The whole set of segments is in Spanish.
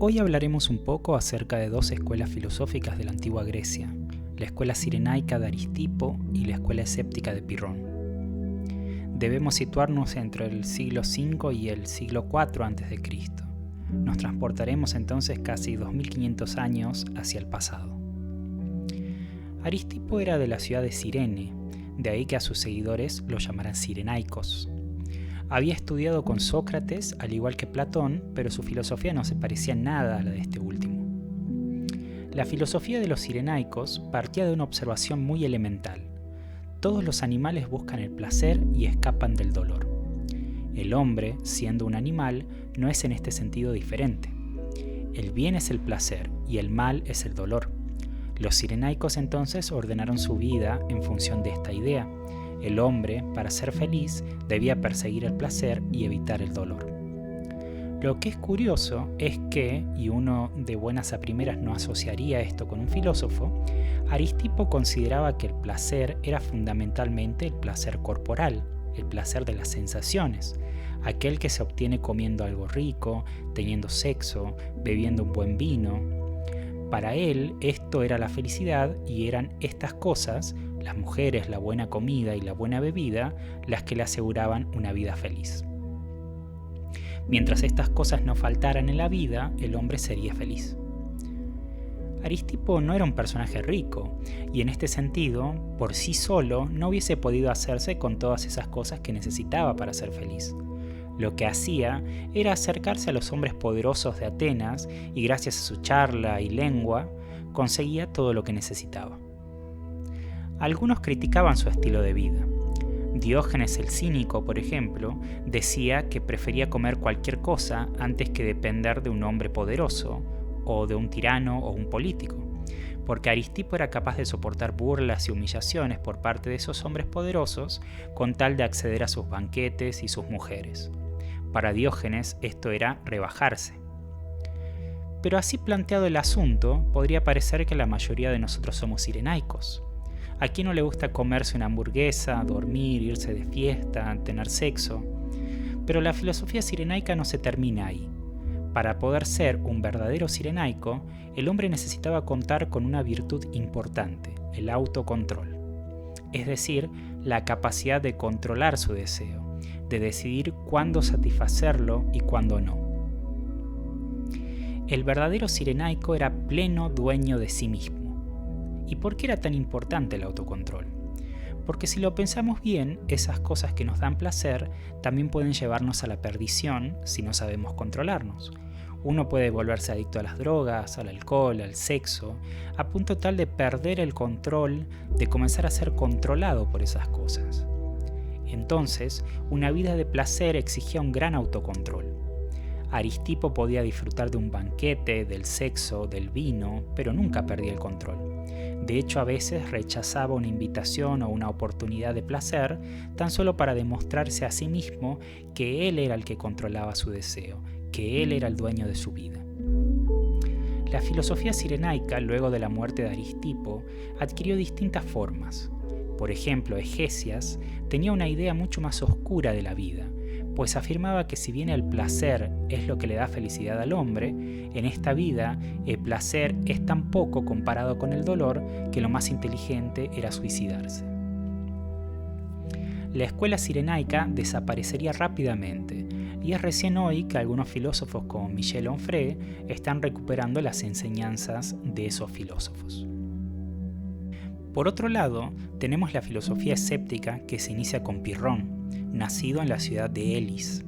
Hoy hablaremos un poco acerca de dos escuelas filosóficas de la antigua Grecia, la escuela cirenaica de Aristipo y la escuela escéptica de Pirrón. Debemos situarnos entre el siglo V y el siglo IV a.C. Nos transportaremos entonces casi 2500 años hacia el pasado. Aristipo era de la ciudad de Cirene, de ahí que a sus seguidores lo llamaran cirenaicos. Había estudiado con Sócrates, al igual que Platón, pero su filosofía no se parecía nada a la de este último. La filosofía de los cirenaicos partía de una observación muy elemental. Todos los animales buscan el placer y escapan del dolor. El hombre, siendo un animal, no es en este sentido diferente. El bien es el placer y el mal es el dolor. Los cirenaicos entonces ordenaron su vida en función de esta idea. El hombre, para ser feliz, debía perseguir el placer y evitar el dolor. Lo que es curioso es que, y uno de buenas a primeras no asociaría esto con un filósofo, Aristipo consideraba que el placer era fundamentalmente el placer corporal, el placer de las sensaciones, aquel que se obtiene comiendo algo rico, teniendo sexo, bebiendo un buen vino. Para él esto era la felicidad y eran estas cosas, las mujeres, la buena comida y la buena bebida, las que le aseguraban una vida feliz. Mientras estas cosas no faltaran en la vida, el hombre sería feliz. Aristipo no era un personaje rico, y en este sentido, por sí solo, no hubiese podido hacerse con todas esas cosas que necesitaba para ser feliz. Lo que hacía era acercarse a los hombres poderosos de Atenas y gracias a su charla y lengua, conseguía todo lo que necesitaba. Algunos criticaban su estilo de vida. Diógenes el Cínico, por ejemplo, decía que prefería comer cualquier cosa antes que depender de un hombre poderoso, o de un tirano o un político, porque Aristipo era capaz de soportar burlas y humillaciones por parte de esos hombres poderosos con tal de acceder a sus banquetes y sus mujeres. Para Diógenes esto era rebajarse. Pero así planteado el asunto, podría parecer que la mayoría de nosotros somos cirenaicos. ¿A quién no le gusta comerse una hamburguesa, dormir, irse de fiesta, tener sexo? Pero la filosofía cirenaica no se termina ahí. Para poder ser un verdadero cirenaico, el hombre necesitaba contar con una virtud importante, el autocontrol. Es decir, la capacidad de controlar su deseo, de decidir cuándo satisfacerlo y cuándo no. El verdadero cirenaico era pleno dueño de sí mismo. ¿Y por qué era tan importante el autocontrol? Porque si lo pensamos bien, esas cosas que nos dan placer también pueden llevarnos a la perdición si no sabemos controlarnos. Uno puede volverse adicto a las drogas, al alcohol, al sexo, a punto tal de perder el control, de comenzar a ser controlado por esas cosas. Entonces, una vida de placer exigía un gran autocontrol. Aristipo podía disfrutar de un banquete, del sexo, del vino, pero nunca perdía el control. De hecho, a veces rechazaba una invitación o una oportunidad de placer tan solo para demostrarse a sí mismo que él era el que controlaba su deseo, que él era el dueño de su vida. La filosofía cirenaica, luego de la muerte de Aristipo, adquirió distintas formas. Por ejemplo, Hegesias tenía una idea mucho más oscura de la vida, pues afirmaba que si bien el placer es lo que le da felicidad al hombre, en esta vida el placer es tan poco comparado con el dolor que lo más inteligente era suicidarse. La escuela cirenaica desaparecería rápidamente, y es recién hoy que algunos filósofos como Michel Onfray están recuperando las enseñanzas de esos filósofos. Por otro lado, tenemos la filosofía escéptica que se inicia con Pirrón, nacido en la ciudad de Elis.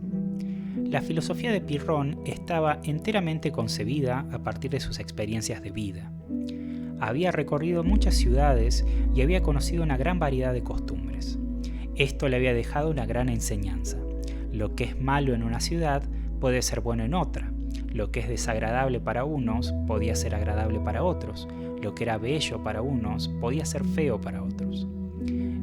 La filosofía de Pirrón estaba enteramente concebida a partir de sus experiencias de vida. Había recorrido muchas ciudades y había conocido una gran variedad de costumbres. Esto le había dejado una gran enseñanza. Lo que es malo en una ciudad puede ser bueno en otra. Lo que es desagradable para unos podía ser agradable para otros. Lo que era bello para unos podía ser feo para otros.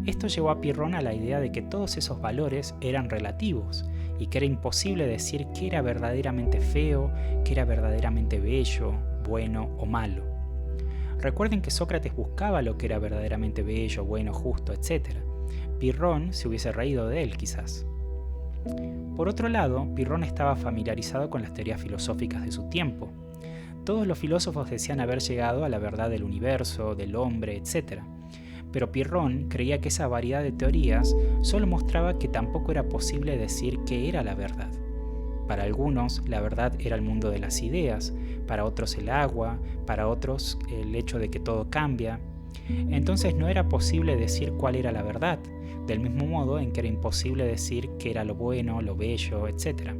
Esto llevó a Pirrón a la idea de que todos esos valores eran relativos y que era imposible decir qué era verdaderamente feo, qué era verdaderamente bello, bueno o malo. Recuerden que Sócrates buscaba lo que era verdaderamente bello, bueno, justo, etc. Pirrón se hubiese reído de él, quizás. Por otro lado, Pirrón estaba familiarizado con las teorías filosóficas de su tiempo. Todos los filósofos decían haber llegado a la verdad del universo, del hombre, etc. Pero Pirrón creía que esa variedad de teorías solo mostraba que tampoco era posible decir qué era la verdad. Para algunos, la verdad era el mundo de las ideas, para otros el agua, para otros el hecho de que todo cambia. Entonces no era posible decir cuál era la verdad, del mismo modo en que era imposible decir qué era lo bueno, lo bello, etc.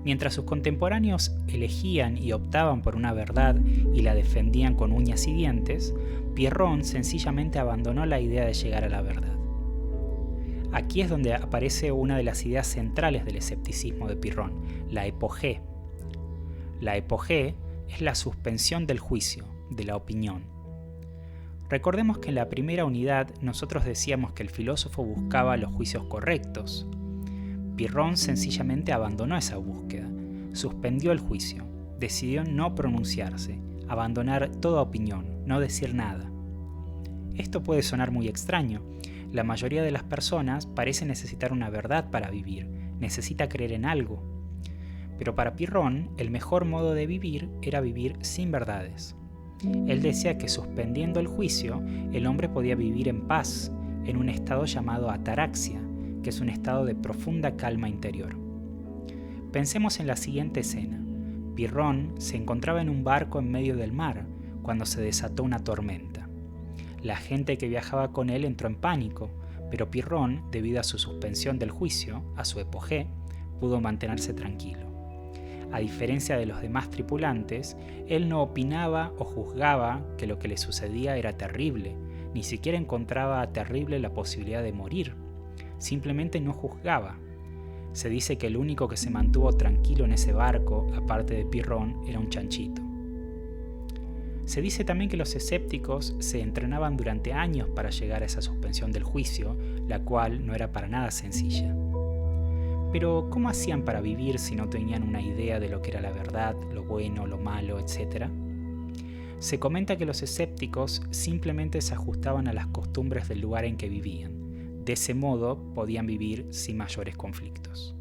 Mientras sus contemporáneos elegían y optaban por una verdad y la defendían con uñas y dientes, Pirrón sencillamente abandonó la idea de llegar a la verdad. Aquí es donde aparece una de las ideas centrales del escepticismo de Pirrón, la epogé. La epogé es la suspensión del juicio, de la opinión. Recordemos que en la primera unidad nosotros decíamos que el filósofo buscaba los juicios correctos. Pirrón sencillamente abandonó esa búsqueda, suspendió el juicio, decidió no pronunciarse, abandonar toda opinión, no decir nada. Esto puede sonar muy extraño. La mayoría de las personas parece necesitar una verdad para vivir, necesita creer en algo. Pero para Pirrón, el mejor modo de vivir era vivir sin verdades. Él decía que suspendiendo el juicio, el hombre podía vivir en paz, en un estado llamado ataraxia, que es un estado de profunda calma interior. Pensemos en la siguiente escena. Pirrón se encontraba en un barco en medio del mar, cuando se desató una tormenta. La gente que viajaba con él entró en pánico, pero Pirrón, debido a su suspensión del juicio, a su epogé, pudo mantenerse tranquilo. A diferencia de los demás tripulantes, él no opinaba o juzgaba que lo que le sucedía era terrible, ni siquiera encontraba terrible la posibilidad de morir. Simplemente no juzgaba. Se dice que el único que se mantuvo tranquilo en ese barco, aparte de Pirrón, era un chanchito. Se dice también que los escépticos se entrenaban durante años para llegar a esa suspensión del juicio, la cual no era para nada sencilla. Pero, ¿cómo hacían para vivir si no tenían una idea de lo que era la verdad, lo bueno, lo malo, etc.? Se comenta que los escépticos simplemente se ajustaban a las costumbres del lugar en que vivían. De ese modo podían vivir sin mayores conflictos.